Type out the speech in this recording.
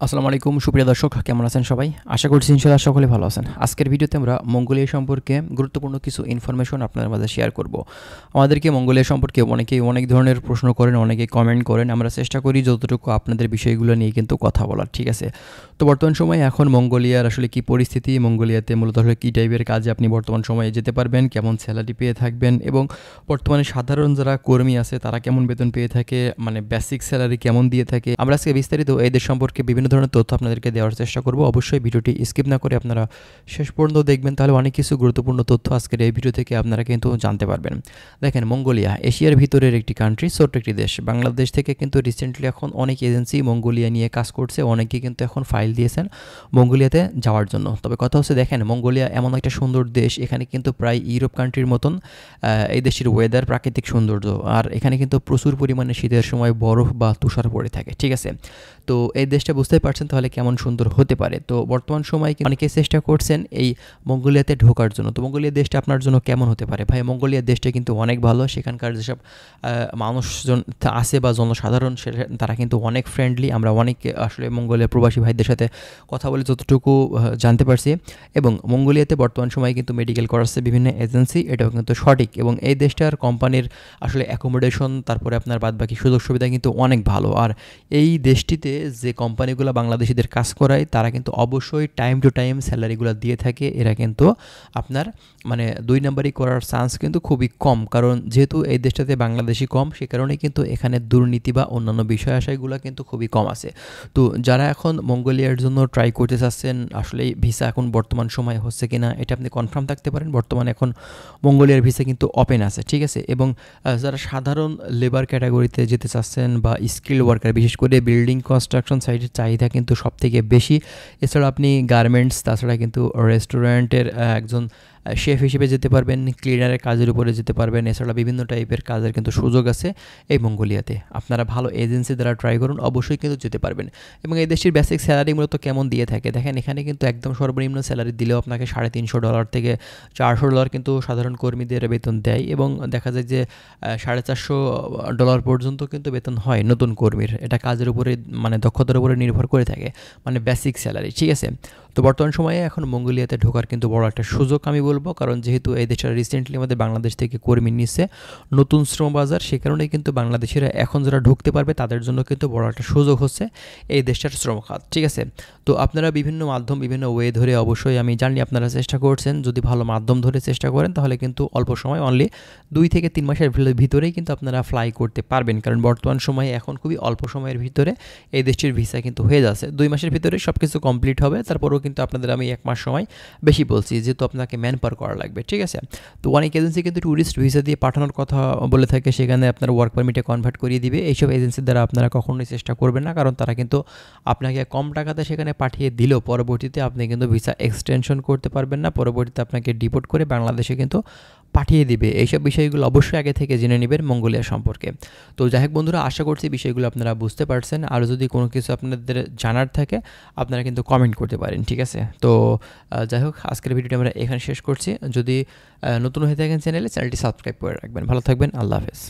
আসসালামু আলাইকুম সুপ্রিয় দর্শক, কেমন আছেন সবাই? আশা করছি ইনশাআল্লাহ সকলে ভালো আছেন। আজকের ভিডিওতে আমরা মঙ্গোলিয়া সম্পর্কে গুরুত্বপূর্ণ কিছু ইনফরমেশন আপনাদের মাঝে শেয়ার করব। আমাদেরকে মঙ্গোলিয়া সম্পর্কে অনেকেই অনেক ধরনের প্রশ্ন করেন, অনেকেই কমেন্ট করেন। আমরা চেষ্টা করি যতটুকু আপনাদের বিষয়গুলো নিয়ে কিন্তু কথা বলার, ঠিক আছে? তো বর্তমান সময়ে এখন মঙ্গোলিয়ার আসলে কী পরিস্থিতি, মঙ্গোলিয়াতে মূলত আসলে কী টাইপের কাজে আপনি বর্তমান সময়ে যেতে পারবেন, কেমন স্যালারি পেয়ে থাকবেন এবং বর্তমানে সাধারণ যারা কর্মী আছে তারা কেমন বেতন পেয়ে থাকে, মানে বেসিক স্যালারি কেমন দিয়ে থাকে, আমরা আজকে বিস্তারিত এই দেশ সম্পর্কে বিভিন্ন ধরনের তথ্য আপনাদেরকে দেওয়ার চেষ্টা করব। অবশ্যই ভিডিওটি স্কিপ না করে আপনারা শেষ পর্যন্ত দেখবেন, তাহলে অনেক কিছু গুরুত্বপূর্ণ তথ্য আজকের এই ভিডিও থেকে আপনারা কিন্তু জানতে পারবেন। দেখেন, মঙ্গোলিয়া এশিয়ার ভিতরের একটি কান্ট্রি, ছোট্ট একটি দেশ। বাংলাদেশ থেকে কিন্তু রিসেন্টলি এখন অনেক এজেন্সি মঙ্গোলিয়া নিয়ে কাজ করছে, অনেকেই কিন্তু এখন ফাইল দিয়েছেন মঙ্গোলিয়াতে যাওয়ার জন্য। তবে কথা হচ্ছে, দেখেন মঙ্গোলিয়া এমন একটা সুন্দর দেশ, এখানে কিন্তু প্রায় ইউরোপ কান্ট্রির মতন এই দেশের ওয়েদার, প্রাকৃতিক সৌন্দর্য, আর এখানে কিন্তু প্রচুর পরিমাণে শীতের সময় বরফ বা তুষার পড়ে থাকে, ঠিক আছে? তো এই দেশটা বুঝতেই পারছেন তাহলে কেমন সুন্দর হতে পারে। তো বর্তমান সময়ে অনেকে চেষ্টা করছেন এই মঙ্গোলিয়াতে ঢোকার জন্য। তো মঙ্গোলিয়া দেশটা আপনার জন্য কেমন হতে পারে? ভাই, মঙ্গোলিয়া দেশটা কিন্তু অনেক ভালো। সেখানকার যেসব মানুষজন আছে বা জনসাধারণ, তারা কিন্তু অনেক ফ্রেন্ডলি। আমরা অনেক আসলে মঙ্গোলিয়ার প্রবাসী ভাইদের সাথে কথা বলে যতটুকু জানতে পারছি। এবং মঙ্গোলিয়াতে বর্তমান সময়ে কিন্তু মেডিকেল করাচ্ছে বিভিন্ন এজেন্সি, এটাও কিন্তু সঠিক। এবং এই দেশটার কোম্পানির আসলে অ্যাকোমোডেশন, তারপরে আপনার বাদবাকি সুযোগ সুবিধা কিন্তু অনেক ভালো। আর এই দেশটিতে যে কোম্পানিগুলো বাংলাদেশিদের কাজ করায় তারা কিন্তু অবশ্যই টাইম টু টাইম স্যালারিগুলো দিয়ে থাকে। এরা কিন্তু আপনার মানে 2 নাম্বারই করার চান্স কিন্তু খুবই কম, কারণ যেহেতু এই দেশটাতে বাংলাদেশি কম, সে কারণে কিন্তু এখানে দুর্নীতি বা অন্যান্য বিষয় আশয়গুলো কিন্তু খুবই কম আছে। তো যারা এখন মঙ্গোলিয়ার জন্য ট্রাই করতে চাচ্ছেন, আসলে ভিসা এখন বর্তমান সময় হচ্ছে কিনা এটা আপনি কনফার্ম থাকতে পারেন। বর্তমানে এখন মঙ্গোলিয়ার ভিসা কিন্তু ওপেন আছে, ঠিক আছে? এবং যারা সাধারণ লেবার ক্যাটাগরিতে যেতে চাচ্ছেন বা স্কিল ওয়ার্কার, বিশেষ করে বিল্ডিং কনস্ট্রাকশন সাইটের চাহিদা কিন্তু সবথেকে বেশি। এছাড়া আপনি গার্মেন্টস, তাছাড়া কিন্তু রেস্টুরেন্টের একজন শেফ হিসেবে যেতে পারবেন, ক্লিনারের কাজের উপরে যেতে পারবেন। এছাড়া বিভিন্ন টাইপের কাজের কিন্তু সুযোগ আছে এই মঙ্গোলিয়াতে। আপনারা ভালো এজেন্সি দ্বারা ট্রাই করুন, অবশ্যই কিন্তু যেতে পারবেন। এবং এই দেশের বেসিক স্যালারি মূলত কেমন দিয়ে থাকে দেখেন, এখানে কিন্তু একদম সর্বনিম্ন স্যালারি দিলেও আপনাকে $350 থেকে $400 কিন্তু সাধারণ কর্মীদের বেতন দেয়। এবং দেখা যায় যে $450 পর্যন্ত কিন্তু বেতন হয় নতুন কর্মীর। এটা কাজের উপরে মানে দক্ষতার উপরে নির্ভর করে থাকে, মানে বেসিক স্যালারি, ঠিক আছে? তো বর্তমান সময়ে এখন মঙ্গোলিয়াতে ঢোকার কিন্তু বড় একটা সুযোগ আমি বলবো, কারণ যেহেতু এই দেশটা রিসেন্টলি আমাদের বাংলাদেশ থেকে কর্মী নিচ্ছে, নতুন শ্রম বাজার, সে কারণেই কিন্তু বাংলাদেশিরা এখন যারা ঢুকতে পারবে তাদের জন্য কিন্তু বড় একটা সুযোগ হচ্ছে এই দেশটার শ্রম খাত, ঠিক আছে? তো আপনারা বিভিন্ন মাধ্যম, বিভিন্ন ওয়ে ধরে, অবশ্যই আমি জানি আপনারা চেষ্টা করছেন, যদি ভালো মাধ্যম ধরে চেষ্টা করেন তাহলে কিন্তু অল্প সময়, অনলি 2 থেকে 3 মাসের ভিতরেই কিন্তু আপনারা ফ্লাই করতে পারবেন। কারণ বর্তমান সময়ে এখন খুবই অল্প সময়ের ভিতরে এই দেশটির ভিসা কিন্তু হয়ে যাচ্ছে। 2 মাসের ভিতরে সব কিছু কমপ্লিট হবে। তারপরেও কিন্তু আপনাদের আমি 1 মাস সময় বেশি বলছি, যেহেতু আপনাকে ম্যান পাওয়ার করা লাগবে, ঠিক আছে? তো অনেক এজেন্সি কিন্তু ট্যুরিস্ট ভিসা দিয়ে পাঠানোর কথা বলে থাকে, সেখানে আপনার ওয়ার্ক পারমিটে কনভার্ট করিয়ে দিবে। এইসব এজেন্সির দ্বারা আপনারা কখনোই চেষ্টা করবেন না, কারণ তারা কিন্তু আপনাকে কম টাকাতে সেখানে পাঠিয়ে দিলেও পরবর্তীতে আপনি কিন্তু ভিসা এক্সটেনশন করতে পারবেন না, পরবর্তীতে আপনাকে ডিপোর্ট করে বাংলাদেশে কিন্তু পাঠিয়ে দিবে। এইসব বিষয়গুলো অবশ্যই আগে থেকে জেনে নেবেন মঙ্গোলিয়া সম্পর্কে। তো যাই হোক বন্ধুরা, আশা করছি বিষয়গুলো আপনারা বুঝতে পারছেন। আর যদি কোনো কিছু আপনাদের জানার থাকে আপনারা কিন্তু কমেন্ট করতে পারেন, ঠিক আছে? তো যাই হোক, আজকের ভিডিওটি আমরা এখানে শেষ করছি। যদি নতুন হয়ে থাকেন চ্যানেলটি সাবস্ক্রাইব করে রাখবেন। ভালো থাকবেন, আল্লাহ হাফেজ।